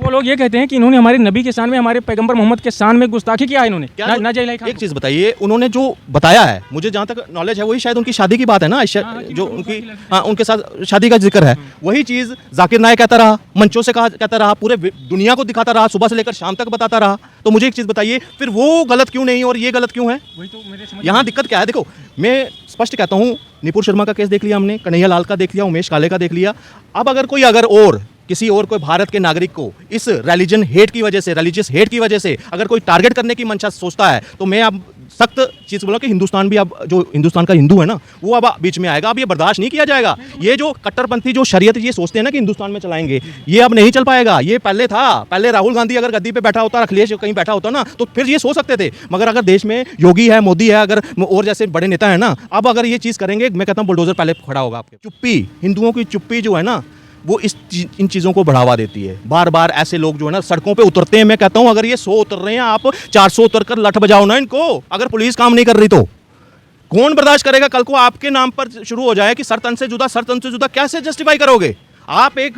वो लोग ये कहते हैं कि इन्होंने हमारे नबी के शान में, हमारे पैगंबर मोहम्मद के शान में गुस्ताखी किया है इन्होंने। नाजिया इलाही खान एक चीज़ बताइए, उन्होंने जो बताया है, मुझे जहाँ तक नॉलेज है वही शायद उनकी शादी की बात है ना, जो उनकी उनके साथ शादी का जिक्र है, वही चीज़ जाकिर नायक कहता रहा, मंचों से कहता रहा, पूरे दुनिया को दिखाता रहा, सुबह से लेकर शाम तक बताता रहा। तो मुझे एक चीज़ बताइए, फिर वो गलत क्यों नहीं और ये गलत क्यों है? वही तो मेरे समझ यहाँ दिक्कत क्या है? देखो, मैं स्पष्ट कहता हूँ, निपुर शर्मा का केस देख लिया हमने, कन्हैया लाल का देख लिया, उमेश काले का देख लिया। अब अगर किसी और कोई भारत के नागरिक को इस रिलीजन हेट की वजह से, रिलीजियस हेट की वजह से अगर कोई टारगेट करने की मंशा सोचता है, तो मैं अब सख्त चीज़ बोला कि हिंदुस्तान भी अब, जो हिंदुस्तान का हिंदू है ना, वो अब बीच में आएगा। अब ये बर्दाश्त नहीं किया जाएगा। ये जो कट्टरपंथी जो शरीयत ये सोचते हैं ना कि हिंदुस्तान में चलाएंगे, ये अब नहीं चल पाएगा। ये पहले था, पहले राहुल गांधी अगर गद्दी पे बैठा होता, अखिलेश कहीं बैठा होता ना, तो फिर ये सोच सकते थे। मगर अगर देश में योगी है, मोदी है, अगर और जैसे बड़े नेता है ना, अब अगर ये चीज़ करेंगे, मैं कहता हूँ बुलडोजर पहले खड़ा होगा आपके। चुप्पी, हिंदुओं की चुप्पी जो है ना, वो इन चीज़ों को बढ़ावा देती है। बार बार ऐसे लोग जो है ना सड़कों पे उतरते हैं। मैं कहता हूं, अगर ये 100 उतर रहे हैं, आप 400 उतर कर लठ बजाओ ना इनको। अगर पुलिस काम नहीं कर रही तो कौन बर्दाश्त करेगा? कल को आपके नाम पर शुरू हो जाए कि सर तन से जुदा, कैसे जस्टिफाई करोगे? आप एक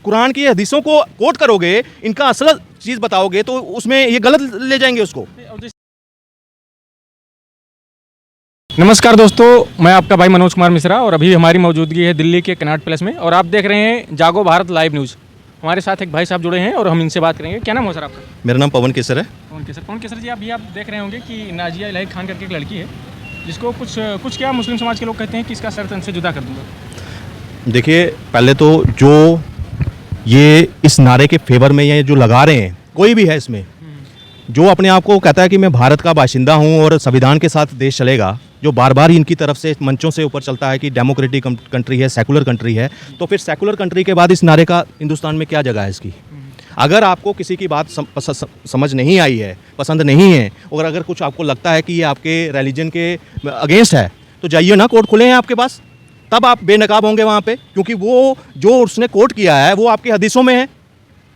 कुरान की हदीसों को कोट करोगे, इनका असल चीज़ बताओगे, तो उसमें ये गलत ले जाएंगे उसको। नमस्कार दोस्तों, मैं आपका भाई मनोज कुमार मिश्रा और अभी हमारी मौजूदगी है दिल्ली के कनॉट प्लेस में और आप देख रहे हैं जागो भारत लाइव न्यूज़। हमारे साथ एक भाई साहब जुड़े हैं और हम इनसे बात करेंगे। क्या नाम हो सर आपका? मेरा नाम पवन केसर है। पवन केसर जी, अभी आप देख रहे होंगे कि नाजिया इलाही खान करके एक लड़की है, जिसको कुछ क्या मुस्लिम समाज के लोग कहते हैं कि इसका सर तन से जुदा कर दूंगा। देखिए, पहले तो जो ये इस नारे के फेवर में ये जो लगा रहे हैं, कोई भी है इसमें, जो अपने आप को कहता है कि मैं भारत का बाशिंदा हूं और संविधान के साथ देश चलेगा, जो बार बार इनकी तरफ से मंचों से ऊपर चलता है कि डेमोक्रेटिक कंट्री है, सेकुलर कंट्री है, तो फिर सेकुलर कंट्री के बाद इस नारे का हिंदुस्तान में क्या जगह है इसकी? अगर आपको किसी की बात समझ नहीं आई है, पसंद नहीं है, और अगर कुछ आपको लगता है कि ये आपके रिलीजन के अगेंस्ट है, तो जाइए ना, कोर्ट खुले हैं आपके पास, तब आप बेनकाब होंगे वहाँ पे, क्योंकि वो जो उसने कोर्ट किया है वो आपकी हदीसों में है।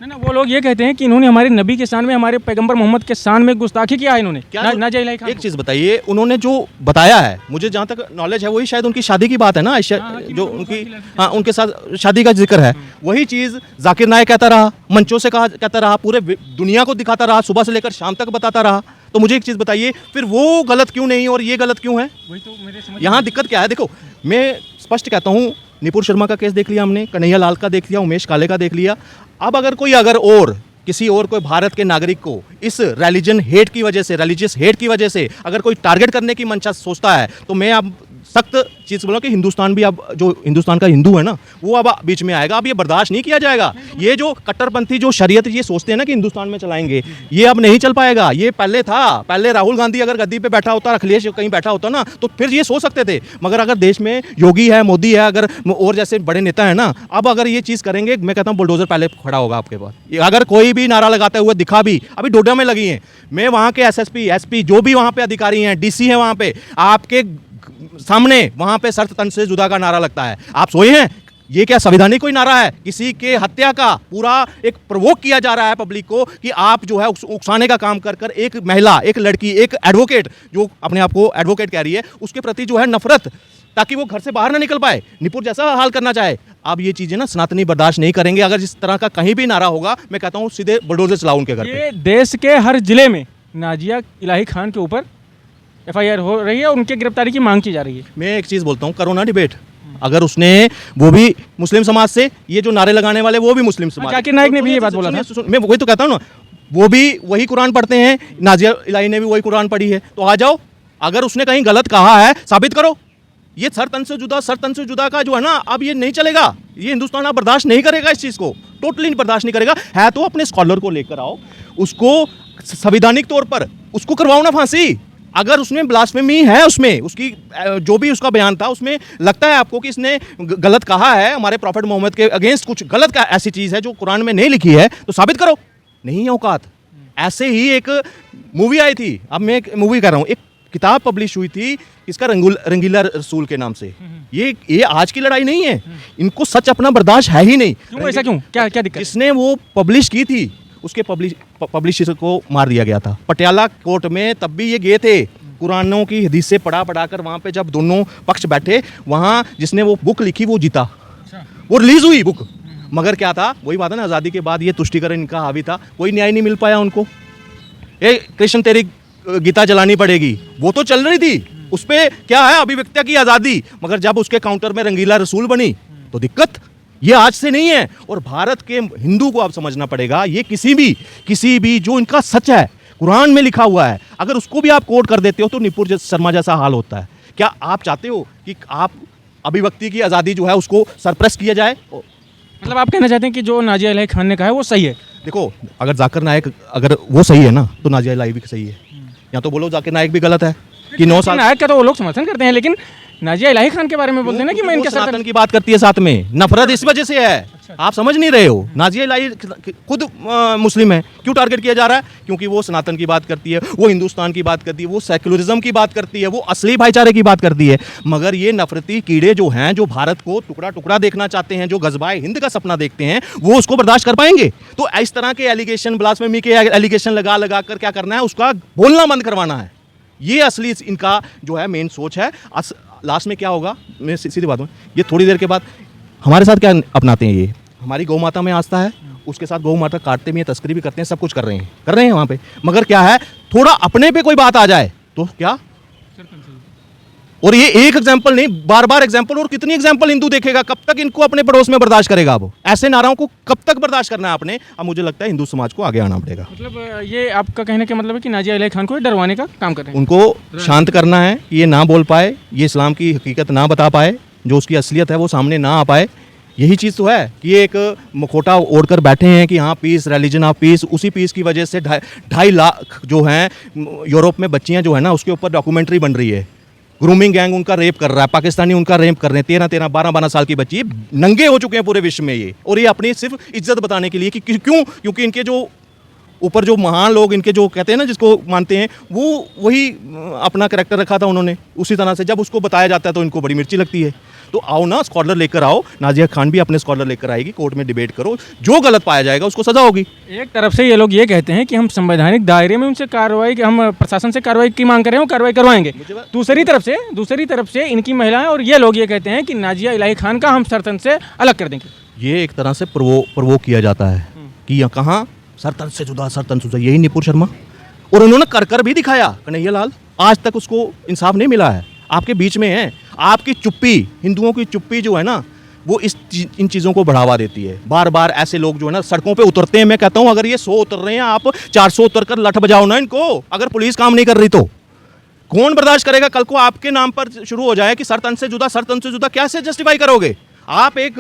ना वो लोग ये कहते हैं कि इन्होंने हमारे नबी के शान में, हमारे पैगंबर मोहम्मद के शान में गुस्ताखी किया है इन्होंने। नाजिया इलाही खान। एक चीज़ बताइए, उन्होंने जो बताया है, मुझे जहाँ तक नॉलेज है वही शायद उनकी शादी की बात है ना, जो उनकी उनके साथ शादी का जिक्र है, वही चीज़ जाकिर नायक कहता रहा, मंचों से कहता रहा, पूरे दुनिया को दिखाता रहा, सुबह से लेकर शाम तक बताता रहा। तो मुझे एक चीज़ बताइए, फिर वो गलत क्यों नहीं और ये गलत क्यों है? वही तो मेरे समझ। यहाँ दिक्कत क्या है? देखो, मैं स्पष्ट कहता हूँ, निपुर शर्मा का केस देख लिया हमने, कन्हैया लाल का देख लिया, उमेश काले का देख लिया। अब अगर किसी और कोई भारत के नागरिक को इस रिलीजन हेट की वजह से, रिलीजियस हेट की वजह से अगर कोई टारगेट करने की मंशा सोचता है, तो मैं अब सख्त चीज़ बोला कि हिंदुस्तान भी अब, जो हिंदुस्तान का हिंदू है ना, वो अब बीच में आएगा। अब ये बर्दाश्त नहीं किया जाएगा। ये जो कट्टरपंथी जो शरीयत ये सोचते हैं ना कि हिंदुस्तान में चलाएंगे, ये अब नहीं चल पाएगा। ये पहले था, पहले राहुल गांधी अगर गद्दी पे बैठा होता, अखिलेश कहीं बैठा होता ना, तो फिर ये सोच सकते थे। मगर अगर देश में योगी है, मोदी है, अगर और जैसे बड़े नेता है ना, अब अगर ये चीज़ करेंगे, मैं कहता हूँ बुलडोजर पहले खड़ा होगा आपके पास। अगर कोई भी नारा लगाते हुए दिखा भी, अभी डोडा में लगी हैं, मैं वहाँ के SSP SP जो भी वहाँ पे अधिकारी हैं, DC हैं, वहाँ पे आपके सामने वहां पे सर तन से जुदा का नारा लगता है। आप सोए हैं? ये क्या संवैधानिक कोई नारा है? किसी के हत्या का पूरा एक प्रवोक किया जा रहा है पब्लिक को कि आप जो है उकसाने का काम कर कर एक महिला, एक लड़की, एक एडवोकेट जो अपने आप को एडवोकेट कह रही है, उसके प्रति जो है नफरत, ताकि वो घर से बाहर ना निकल पाए, निपुर जैसा हाल करना चाहे। अब ये चीजें ना सनातनी बर्दाश्त नहीं करेंगे। अगर इस तरह का कहीं भी नारा होगा, मैं कहता हूँ सीधे बुलडोजर चलाओ उनके घर पे। देश के हर जिले में नाजिया इलाही खान के ऊपर FIR हो रही है और उनके गिरफ्तारी की मांग की जा रही है। मैं एक चीज़ बोलता हूँ, करो ना डिबेट। अगर उसने, वो भी मुस्लिम समाज से, ये जो नारे लगाने वाले वो भी मुस्लिम समाज, जाकिर नायक ने भी ये बात बोला था। मैं वही तो कहता हूँ ना, वो भी वही कुरान पढ़ते हैं, नाजिया इलाही ने भी वही कुरान पढ़ी है। तो आ जाओ, अगर उसने कहीं गलत कहा है साबित करो। ये सर तन से जुदा का जो है ना, अब ये नहीं चलेगा। ये हिंदुस्तान अब बर्दाश्त नहीं करेगा, इस चीज़ को टोटली बर्दाश्त नहीं करेगा। है तो अपने स्कॉलर को लेकर आओ, उसको संवैधानिक तौर पर उसको करवाओ ना फांसी। अगर उसमें ब्लास्फेमी है, उसमें उसकी जो भी उसका बयान था, उसमें लगता है आपको कि इसने गलत कहा है, हमारे प्रॉफेट मोहम्मद के अगेंस्ट कुछ गलत का ऐसी चीज़ है जो कुरान में नहीं लिखी है, तो साबित करो। नहीं है औकात। ऐसे ही एक मूवी आई थी, अब मैं एक मूवी कर रहा हूँ, एक किताब पब्लिश हुई थी इसका रंगीला रसूल के नाम से। ये आज की लड़ाई नहीं है। इनको सच अपना बर्दाश्त है ही नहीं। क्यों ऐसा? क्यों? क्या दिक्कत? जिसने वो पब्लिश की थी उसके पब्लिशर को मार दिया गया था पटियाला कोर्ट में। तब भी ये गए थे कुरानों की हदीस से पढ़ा कर वहाँ पे, जब दोनों पक्ष बैठे, वहाँ जिसने वो बुक लिखी वो जीता। वो रिलीज हुई बुक, मगर क्या था, वही बात है ना, आज़ादी के बाद ये तुष्टिकरण इनका हावी था, कोई न्याय नहीं मिल पाया उनको। ए कृष्ण तेरी गीता जलानी पड़ेगी, वो तो चल रही थी, उस पर क्या है, अभिव्यक्ति की आज़ादी, मगर जब उसके काउंटर में रंगीला रसूल बनी तो दिक्कत। ये आज से नहीं है, और भारत के हिंदू को आप समझना पड़ेगा, ये किसी भी जो इनका सच है, कुरान में लिखा हुआ है, अगर उसको भी आप कोट कर देते हो तो निपुर शर्मा जैसा हाल होता है। क्या आप चाहते हो कि आप अभिव्यक्ति की आज़ादी जो है उसको सरप्रेस किया जाए? मतलब आप कहना चाहते हैं कि जो नाजिया इलाही खान ने कहा है वो सही है? देखो, अगर जाकिर नायक अगर वो सही है ना तो नाजिया इलाही भी सही है, या तो बोलो जाकिर नायक भी गलत है कि 9 साल। नायक का तो वो लोग समर्थन करते हैं, लेकिन नाजिया इलाही खान के बारे में बोलते हैं ना कि मैं इनके साथ सनातन की बात करती है, साथ में नफरत इस वजह से है। आप समझ नहीं रहे हो, नाजिया इलाही खुद मुस्लिम है, क्यों टारगेट किया जा रहा है? क्योंकि वो सनातन की बात करती है, वो हिंदुस्तान की बात करती है, वो सेक्युलरिज्म की बात करती है, वो असली भाईचारे की बात करती है। मगर ये नफरती कीड़े जो हैं, जो भारत को टुकड़ा टुकड़ा देखना चाहते हैं, जो गजबाए हिंद का सपना देखते हैं, वो उसको बर्दाश्त कर पाएंगे? तो इस तरह के एलिगेशन, ब्लास्फेमी के एलिगेशन लगा लगा कर क्या करना है, उसका बोलना बंद करवाना है। ये असली इनका जो है मेन सोच है। लास्ट में क्या होगा, मैं सीधी बात हूँ, ये थोड़ी देर के बाद हमारे साथ क्या अपनाते हैं, ये हमारी गौ माता में आस्था है, उसके साथ गौ माता काटते भी हैं, तस्करी भी करते हैं, सब कुछ कर रहे हैं वहाँ पे। मगर क्या है, थोड़ा अपने पे कोई बात आ जाए तो क्या, और ये एक एग्जांपल नहीं, बार बार एग्जांपल, और कितनी एग्जांपल हिंदू देखेगा? कब तक इनको अपने पड़ोस में बर्दाश्त करेगा? अब ऐसे नाराओं को कब तक बर्दाश्त करना है आपने? अब मुझे लगता है हिंदू समाज को आगे आना पड़ेगा। मतलब ये आपका कहने का मतलब है कि नाजिया इलाही खान को डरवाने का काम कर रहे हैं, उनको शांत करना है कि ये ना बोल पाए, ये इस्लाम की हकीकत ना बता पाए, जो उसकी असलियत है वो सामने ना आ पाए। यही चीज़ तो है कि ये एक मुखोटा ओढ़ कर बैठे हैं कि हाँ पीस, रिलीजन ऑफ पीस। उसी पीस की वजह से 2.5 लाख जो हैं यूरोप में बच्चियाँ जो है ना, उसके ऊपर डॉक्यूमेंट्री बन रही है। ग्रूमिंग गैंग उनका रेप कर रहा है, पाकिस्तानी उनका रेप कर रहे हैं, 13-13, 12-12 साल की बच्ची, नंगे हो चुके हैं पूरे विश्व में ये। और ये अपनी सिर्फ इज्जत बताने के लिए कि क्यों, क्योंकि इनके जो ऊपर जो महान लोग, इनके जो कहते हैं ना, जिसको मानते हैं, वो वही अपना कैरेक्टर रखा था उन्होंने। उसी तरह से जब उसको बताया जाता है तो इनको बड़ी मिर्ची लगती है। तो आओ ना, स्कॉलर लेकर आओ, नाजिया खान भी अपने स्कॉलर लेकर आएगी, कोर्ट में डिबेट करो, जो गलत पाया जाएगा उसको सजा होगी। एक तरफ से ये लोग ये कहते हैं कि हम संवैधानिक दायरे में उनसे कार्रवाई, हम प्रशासन से कार्रवाई की मांग कर रहे हैं, कार्रवाई करवाएंगे। दूसरी तरफ से इनकी महिलाएं और ये लोग ये कहते हैं कि नाजिया इलाही खान का हम सरतन से अलग कर देंगे। ये एक तरह से प्रवोक किया जाता है कि यहाँ कहाँ सरतन से जुदा, यही निपुर शर्मा। और उन्होंने कर भी दिखाया, कन्हैया लाल, आज तक उसको इंसाफ नहीं मिला है। आपके बीच में है, आपकी चुप्पी, हिंदुओं की चुप्पी जो है ना, वो इन चीज़ों को बढ़ावा देती है। बार बार ऐसे लोग जो है ना सड़कों पे उतरते हैं। मैं कहता हूँ अगर ये 100 उतर रहे हैं, आप 400 उतर कर लठ बजाओ ना इनको। अगर पुलिस काम नहीं कर रही तो कौन बर्दाश्त करेगा? कल को आपके नाम पर शुरू हो जाए कि सरतन से जुदा, कैसे जस्टिफाई करोगे? आप एक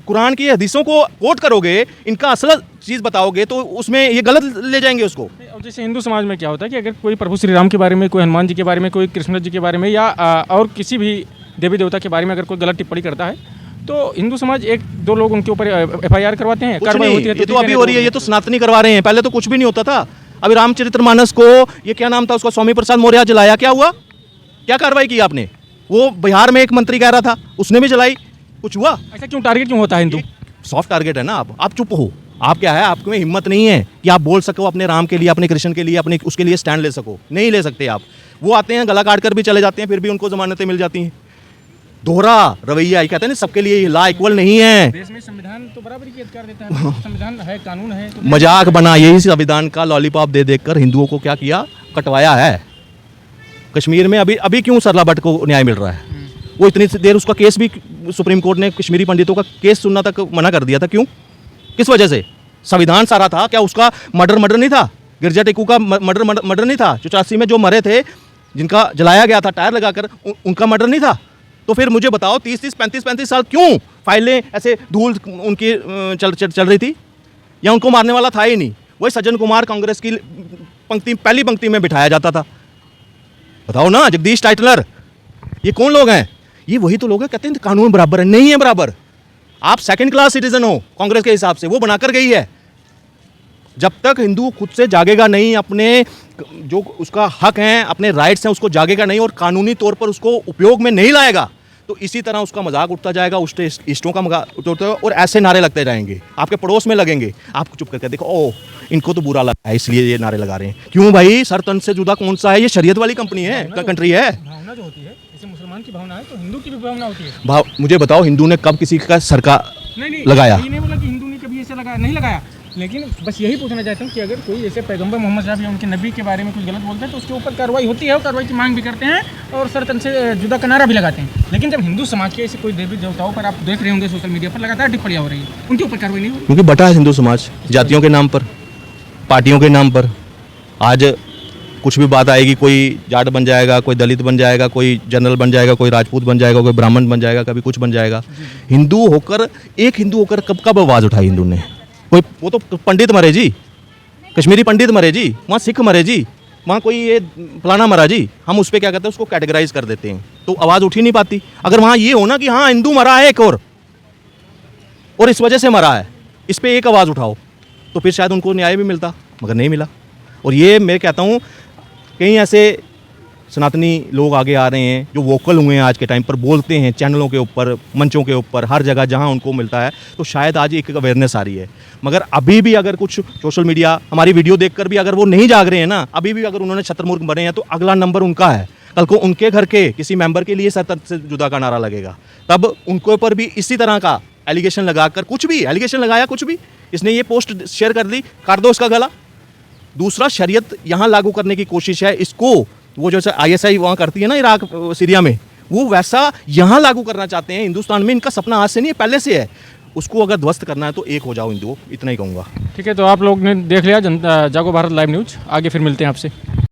कुरान की हदीसों को कोट करोगे, इनका असल चीज़ बताओगे तो उसमें ये गलत ले जाएंगे उसको। और जैसे हिंदू समाज में क्या होता है कि अगर कोई प्रभु श्री राम के बारे में, कोई हनुमान जी के बारे में, कोई कृष्ण जी के बारे में, या और किसी भी देवी देवता के बारे में अगर कोई गलत टिप्पणी करता है तो हिंदू समाज 1-2 लोग उनके ऊपर FIR करवाते हैं, कार्रवाई होती है। ये तो अभी हो रही है, ये तो सनातनी करवा रहे हैं, पहले तो कुछ भी नहीं होता था। अभी रामचरितमानस को, ये क्या नाम था उसका, स्वामी प्रसाद मौर्य जलाया, क्या हुआ? क्या कार्रवाई की आपने? वो बिहार में एक मंत्री कह रहा था, उसने भी जलाई, कुछ हुआ? ऐसा क्यों टारगेट क्यों होता है हिंदू? सॉफ्ट टारगेट है ना। आप चुप हो। आप क्या है, आपके में हिम्मत नहीं है कि आप बोल सको अपने राम के लिए, अपने कृष्ण के लिए, अपने उसके लिए स्टैंड ले सको। नहीं ले सकते आप। वो आते हैं, गला काट कर भी चले जाते हैं, फिर भी उनको जमानतें मिल जाती हैं। दोहरा रवैया, ये कहते हैं ना, सबके लिए ला इक्वल नहीं है। देश में संविधान तो बराबरी के अधिकार देता है, संविधान है, कानून है, तो मजाक बना, यही संविधान का लॉलीपॉप दे देकर हिंदुओं को क्या किया, कटवाया है। कश्मीर में अभी क्यों सरला भट्ट को न्याय मिल रहा है? वो इतनी देर उसका केस भी सुप्रीम कोर्ट ने कश्मीरी पंडितों का केस सुनना तक मना कर दिया था। क्यों? किस वजह से? संविधान सारा था क्या? उसका मर्डर नहीं था? गिरजा टेकू का मर्डर नहीं था? 84 में जो मरे थे, जिनका जलाया गया था टायर लगाकर, उनका मर्डर नहीं था? तो फिर मुझे बताओ 30-30, 35-35 साल क्यों फाइलें ऐसे धूल उनकी चल रही थी? या उनको मारने वाला था ही नहीं? वही सज्जन कुमार कांग्रेस की पहली पंक्ति में बिठाया जाता था। बताओ ना, जगदीश टाइटलर, ये कौन लोग हैं? ये वही तो लोग हैं कहते हैं कानून बराबर है। नहीं है बराबर। आप सेकंड क्लास सिटीजन हो कांग्रेस के हिसाब से, वो बनाकर गई है। जब तक हिंदू खुद से जागेगा नहीं, अपने जो उसका हक है, अपने राइट्स हैं, उसको जागेगा नहीं और कानूनी तौर पर उसको उपयोग में नहीं लाएगा, तो इसी तरह उसका मजाक उठता जाएगा, उसके इष्टों का मजाक उठता जाएगा और ऐसे नारे लगते जाएंगे, आपके पड़ोस में लगेंगे। आपको चुप करके देखो, ओह इनको तो बुरा लगा है इसलिए ये नारे लगा रहे हैं। क्यों भाई? सर तन से जुदा कौन सा है? ये शरीयत वाली कंपनी है, कंट्री है। भावना जो होती है, जैसे मुसलमान की भावना है तो हिंदू की भी भावना होती है। मुझे बताओ, हिंदू ने कब किसी का सर का लगाया? ये नहीं बोला कि लगा नहीं लगाया, लेकिन बस यही पूछना चाहता हूँ कि अगर कोई ऐसे पैगंबर मोहम्मद साहब या उनके नबी के बारे में कुछ गलत बोलते हैं तो उसके ऊपर कार्रवाई होती है और कार्रवाई की मांग भी करते हैं और सरतन से जुदा का नारा भी लगाते हैं। लेकिन जब हिंदू समाज के ऐसे कोई देवी देवताओं पर आप देख रहे होंगे सोशल मीडिया पर लगातार टिप्पणियाँ हो रही है, उनके ऊपर कार्रवाई नहीं हो रही। क्योंकि बटा है हिंदू समाज, जातियों के नाम पर, पार्टियों के नाम पर। आज कुछ भी बात आएगी, कोई जाट बन जाएगा, कोई दलित बन जाएगा, कोई जनरल बन जाएगा, कोई राजपूत बन जाएगा, कोई ब्राह्मण बन जाएगा, कभी कुछ बन जाएगा। हिंदू होकर, एक हिंदू होकर कब कब आवाज़ उठाई हिंदू ने? कोई वो तो पंडित मरे जी, कश्मीरी पंडित मरे जी, वहाँ सिख मरे जी, वहाँ कोई ये फलाना मरा जी, हम उस पर क्या कहते हैं, उसको कैटेगराइज कर देते हैं, तो आवाज़ उठ ही नहीं पाती। अगर वहाँ ये हो ना कि हाँ हिंदू मरा है एक और इस वजह से मरा है, इस पर एक आवाज़ उठाओ, तो फिर शायद उनको न्याय भी मिलता, मगर नहीं मिला। और ये मैं कहता हूँ कई ऐसे सनातनी लोग आगे आ रहे हैं जो वोकल हुए हैं आज के टाइम पर, बोलते हैं चैनलों के ऊपर, मंचों के ऊपर, हर जगह जहां उनको मिलता है, तो शायद आज एक अवेयरनेस आ रही है। मगर अभी भी अगर कुछ सोशल मीडिया हमारी वीडियो देखकर भी अगर वो नहीं जाग रहे हैं ना, अभी भी अगर उन्होंने शतरमुर्ग बने हैं, तो अगला नंबर उनका है। कल को उनके घर के किसी मेंबर के लिए सरतन से जुदा का नारा लगेगा, तब उनके ऊपर भी इसी तरह का एलिगेशन लगाकर, कुछ भी एलिगेशन लगाया, कुछ भी, इसने ये पोस्ट शेयर कर दी, काट दो इसका गला। दूसरा, शरीयत यहाँ लागू करने की कोशिश है, इसको वो जैसे ISI वहाँ करती है ना इराक सीरिया में, वो वैसा यहाँ लागू करना चाहते हैं हिंदुस्तान में। इनका सपना आज से नहीं है, पहले से है। उसको अगर ध्वस्त करना है तो एक हो जाओ हिंदुओं, इतना ही कहूँगा। ठीक है, तो आप लोग ने देख लिया जनता जागो भारत लाइव न्यूज़, आगे फिर मिलते हैं आपसे।